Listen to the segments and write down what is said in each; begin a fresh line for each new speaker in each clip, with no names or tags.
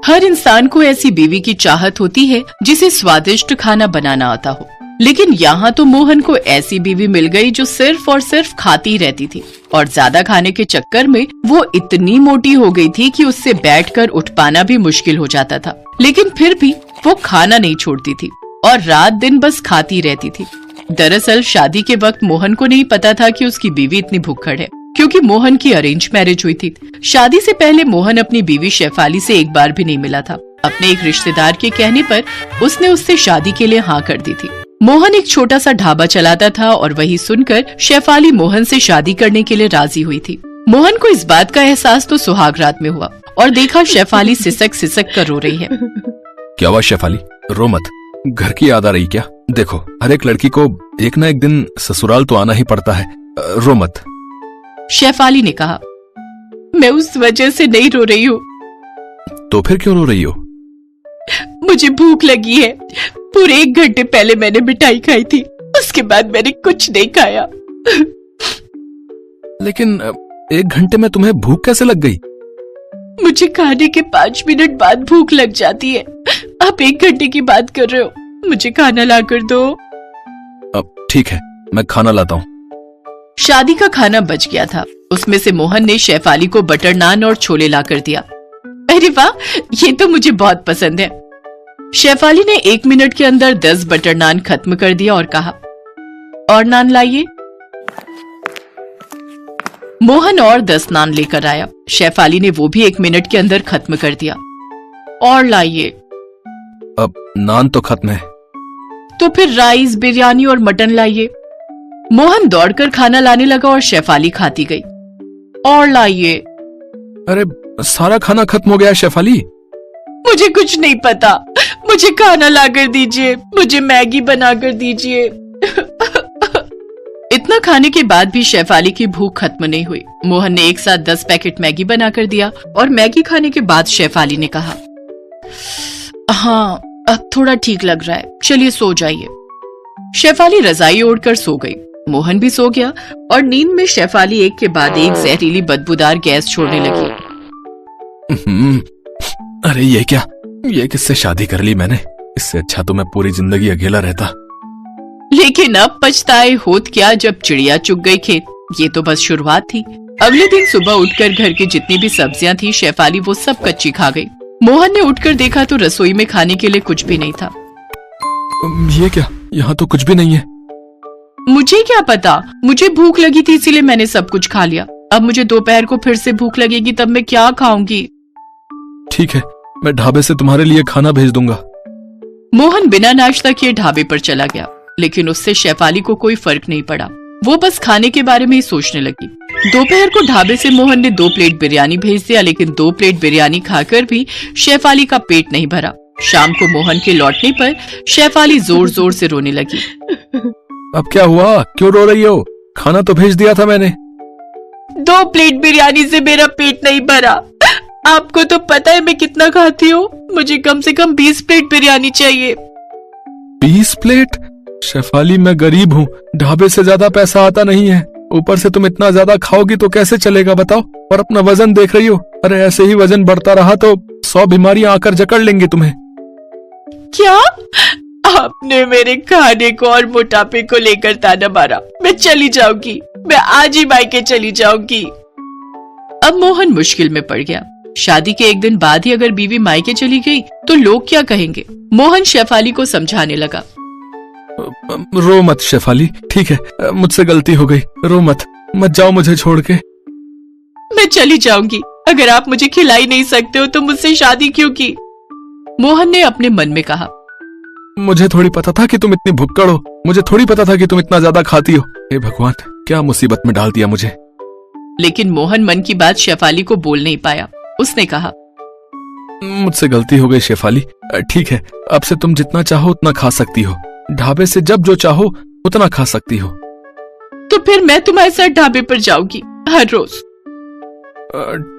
हर इंसान को ऐसी बीवी की चाहत होती है जिसे स्वादिष्ट खाना बनाना आता हो, लेकिन यहाँ तो मोहन को ऐसी बीवी मिल गई जो सिर्फ और सिर्फ खाती रहती थी और ज्यादा खाने के चक्कर में वो इतनी मोटी हो गई थी कि उससे बैठकर उठ पाना भी मुश्किल हो जाता था। लेकिन फिर भी वो खाना नहीं छोड़ती थी और रात दिन बस खाती रहती थी। दरअसल शादी के वक्त मोहन को नहीं पता था कि उसकी बीवी इतनी भुक्कड़ है, क्योंकि मोहन की अरेंज मैरिज हुई थी। शादी से पहले मोहन अपनी बीवी शेफाली से एक बार भी नहीं मिला था। अपने एक रिश्तेदार के कहने पर उसने उससे शादी के लिए हाँ कर दी थी। मोहन एक छोटा सा ढाबा चलाता था और वही सुनकर शेफाली मोहन से शादी करने के लिए राजी हुई थी। मोहन को इस बात का एहसास तो सुहाग रात में हुआ और देखा शेफाली सिसक सिसक कर रो रही है।
क्या हुआ शेफाली, रो मत, घर की याद आ रही क्या? देखो, हर एक लड़की को एक ना एक दिन ससुराल तो आना ही पड़ता है, रो मत।
शेफाली ने कहा, मैं उस वजह से नहीं रो रही हूँ।
तो फिर क्यों रो रही हो?
मुझे भूख लगी है। पूरे 1 घंटे पहले मैंने मिठाई खाई थी, उसके बाद मैंने कुछ नहीं खाया।
लेकिन 1 घंटे में तुम्हें भूख कैसे लग गई?
मुझे खाने के 5 मिनट बाद भूख लग जाती है। आप 1 घंटे की बात कर रहे हो, मुझे खाना ला कर दो।
अब ठीक है, मैं खाना लाता हूँ।
शादी का खाना बच गया था। उसमें से मोहन ने शेफाली को बटर नान और छोले ला कर दिया। अरे वाह, ये तो मुझे बहुत पसंद है। शेफाली ने 1 मिनट के अंदर 10 बटर नान खत्म कर दिया और कहा, और नान लाइए। मोहन और 10 नान लेकर आया। शेफाली ने वो भी 1 मिनट के अंदर खत्म कर दिया। और लाइए।
अब नान तो खत्म है।
तो फिर राइस, बिरयानी और मटन लाइए। मोहन दौड़कर खाना लाने लगा और शेफाली खाती गई। और लाइए।
अरे सारा खाना खत्म हो गया शेफाली।
मुझे कुछ नहीं पता, मुझे खाना लाकर दीजिए, मुझे मैगी बनाकर दीजिए। इतना खाने के बाद भी शेफाली की भूख खत्म नहीं हुई। मोहन ने एक साथ 10 पैकेट मैगी बनाकर दिया और मैगी खाने के बाद शेफाली ने कहा, हाँ अब थोड़ा ठीक लग रहा है, चलिए सो जाइए। शेफाली रजाई ओढ़कर सो गई। मोहन भी सो गया और नींद में शेफाली एक के बाद एक जहरीली बदबूदार गैस छोड़ने लगी।
अरे ये क्या, ये किससे शादी कर ली मैंने? इससे अच्छा तो मैं पूरी जिंदगी अकेला रहता।
लेकिन अब पछताए होत क्या जब चिड़िया चुग गई खेत। ये तो बस शुरुआत थी। अगले दिन सुबह उठकर घर की जितनी भी सब्जियां थी शेफाली वो सब कच्ची खा गई। मोहन ने उठकर देखा तो रसोई में खाने के लिए कुछ भी नहीं था।
ये क्या, यहाँ तो कुछ भी नहीं है।
मुझे क्या पता, मुझे भूख लगी थी इसीलिए मैंने सब कुछ खा लिया। अब मुझे दोपहर को फिर से भूख लगेगी, तब मैं क्या खाऊंगी?
ठीक है, मैं ढाबे से तुम्हारे लिए खाना भेज दूंगा।
मोहन बिना नाश्ता किए ढाबे पर चला गया, लेकिन उससे शेफाली को कोई फर्क नहीं पड़ा। वो बस खाने के बारे में ही सोचने लगी। दोपहर को ढाबे से मोहन ने 2 प्लेट बिरयानी भेज दिया, लेकिन 2 प्लेट बिरयानी खाकर भी शेफाली का पेट नहीं भरा। शाम को मोहन के लौटने पर शेफाली जोर जोर से रोने लगी।
अब क्या हुआ, क्यों रो रही हो? खाना तो भेज दिया था मैंने।
2 प्लेट बिरयानी से मेरा पेट नहीं भरा। आपको तो पता है मैं कितना खाती हूँ, मुझे कम से कम 20 प्लेट बिरयानी चाहिए।
20 प्लेट? शेफाली मैं गरीब हूँ, ढाबे से ज्यादा पैसा आता नहीं है। ऊपर से तुम इतना ज्यादा खाओगी तो कैसे चलेगा बताओ? और अपना वजन देख रही हो? अरे ऐसे ही वजन बढ़ता रहा तो 100 बीमारियां आकर जकड़ लेंगी तुम्हें।
क्या? आपने मेरे खाने को और मोटापे को लेकर ताना मारा। मैं चली जाऊंगी, मैं आज ही मायके चली जाऊंगी। अब मोहन मुश्किल में पड़ गया। शादी के 1 दिन बाद ही अगर बीवी मायके चली गई तो लोग क्या कहेंगे? मोहन शेफाली को समझाने लगा।
रो मत शेफाली, ठीक है, मुझसे गलती हो गई, रो मत, मत जाओ मुझे छोड़ के।
मैं चली जाऊंगी, अगर आप मुझे खिला ही नहीं सकते हो तो मुझसे शादी क्यों की? मोहन ने अपने मन में कहा।
मुझे थोड़ी पता था कि तुम इतनी भुक्कड़ हो, मुझे थोड़ी पता था कि तुम इतना ज्यादा खाती हो। हे भगवान, क्या मुसीबत में डाल दिया मुझे।
लेकिन मोहन मन की बात शेफाली को बोल नहीं पाया। उसने कहा,
मुझसे गलती हो गई शेफाली, ठीक है, अब से तुम जितना चाहो उतना खा सकती हो। ढाबे से जब जो चाहो उतना खा सकती हो।
तो फिर मैं तुम्हारे साथ ढाबे पर जाऊंगी हर रोज।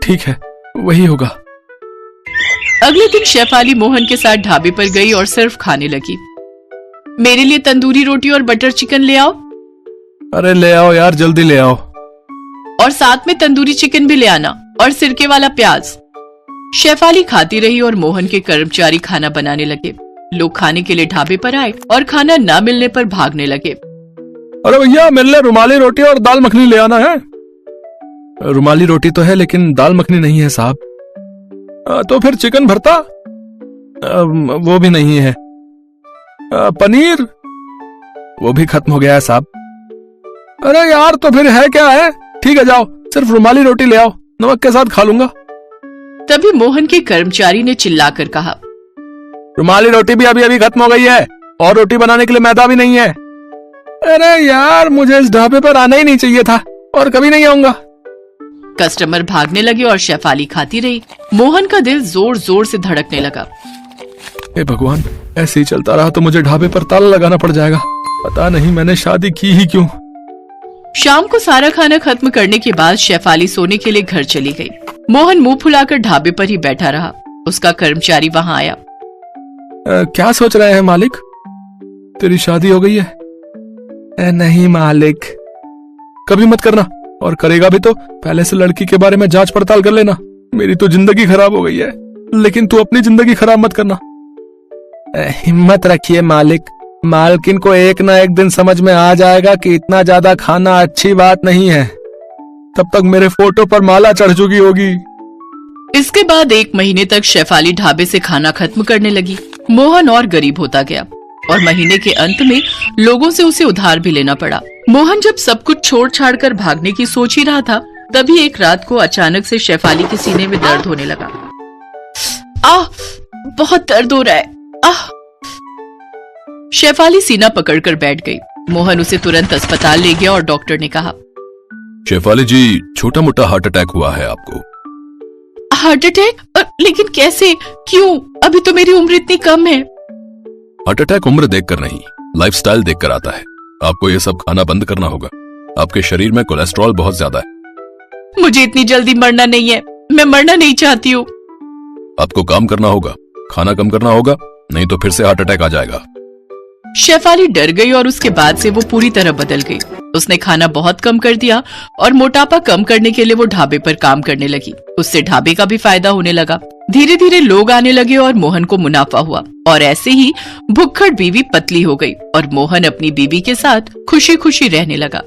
ठीक है, वही होगा।
अगले दिन शेफाली मोहन के साथ ढाबे पर गई और सिर्फ खाने लगी। मेरे लिए तंदूरी रोटी और बटर चिकन ले आओ।
अरे ले आओ यार, जल्दी ले आओ।
और साथ में तंदूरी चिकन भी ले आना और सिरके वाला प्याज। शेफाली खाती रही और मोहन के कर्मचारी खाना बनाने लगे। लोग खाने के लिए ढाबे पर आए और खाना ना मिलने पर भागने लगे।
अरे भैया, मेरे लिए रुमाली रोटी और दाल मखनी ले आना है। रुमाली रोटी तो है लेकिन दाल मखनी नहीं है साहब। तो फिर चिकन भरता? वो भी नहीं है। पनीर? वो भी खत्म हो गया है साहब। अरे यार, तो फिर है क्या है? ठीक है, जाओ, सिर्फ रुमाली रोटी ले आओ, नमक के साथ खा लूंगा।
तभी मोहन के कर्मचारी ने चिल्लाकर कहा,
रुमाली रोटी भी अभी अभी खत्म हो गई है और रोटी बनाने के लिए मैदा भी नहीं है। अरे यार, मुझे इस ढाबे पर आना ही नहीं चाहिए था और कभी नहीं आऊंगा।
कस्टमर भागने लगे और शेफाली खाती रही। मोहन का दिल जोर जोर से धड़कने लगा।
हे भगवान, ऐसे ही चलता रहा तो मुझे ढाबे पर ताला लगाना पड़ जाएगा। पता नहीं मैंने शादी की ही क्यों।
शाम को सारा खाना खत्म करने के बाद शेफाली सोने के लिए घर चली गई। मोहन मुंह फुलाकर ढाबे पर ही बैठा रहा। उसका कर्मचारी वहां आया।
क्या सोच रहे हैं मालिक? तेरी शादी हो गई है? नहीं मालिक। कभी मत करना, और करेगा भी तो पहले से लड़की के बारे में जांच पड़ताल कर लेना। मेरी तो जिंदगी खराब हो गई है, लेकिन तू अपनी जिंदगी खराब मत करना। हिम्मत रखिए मालिक, मालकिन को एक ना एक दिन समझ में आ जाएगा कि इतना ज्यादा खाना अच्छी बात नहीं है। तब तक मेरे फोटो पर माला चढ़ चुकी होगी।
इसके बाद 1 महीने तक शेफाली ढाबे से खाना खत्म करने लगी। मोहन और गरीब होता गया और महीने के अंत में लोगों से उसे उधार भी लेना पड़ा। मोहन जब सब कुछ छोड़ छाड़ कर भागने की सोच ही रहा था, तभी एक रात को अचानक से शेफाली के सीने में दर्द होने लगा। आह, बहुत दर्द हो रहा है। आह। शेफाली सीना पकड़कर बैठ गई। मोहन उसे तुरंत अस्पताल ले गया और डॉक्टर ने कहा,
शेफाली जी, छोटा मोटा हार्ट अटैक हुआ है आपको।
Heart attack? लेकिन कैसे? क्यों? अभी तो मेरी उम्र इतनी कम है।
हार्ट अटैक उम्र देखकर नहीं, लाइफस्टाइल देखकर आता है। आपको ये सब खाना बंद करना होगा। आपके शरीर में कोलेस्ट्रॉल बहुत ज्यादा है।
मुझे इतनी जल्दी मरना नहीं है, मैं मरना नहीं चाहती हूँ।
आपको काम करना होगा, खाना कम करना होगा, नहीं तो फिर से हार्ट अटैक आ जाएगा।
शेफाली डर गई और उसके बाद से वो पूरी तरह बदल गई। उसने खाना बहुत कम कर दिया और मोटापा कम करने के लिए वो ढाबे पर काम करने लगी। उससे ढाबे का भी फायदा होने लगा। धीरे धीरे लोग आने लगे और मोहन को मुनाफा हुआ और ऐसे ही भुक्खड़ बीवी पतली हो गई और मोहन अपनी बीवी के साथ खुशी खुशी रहने लगा।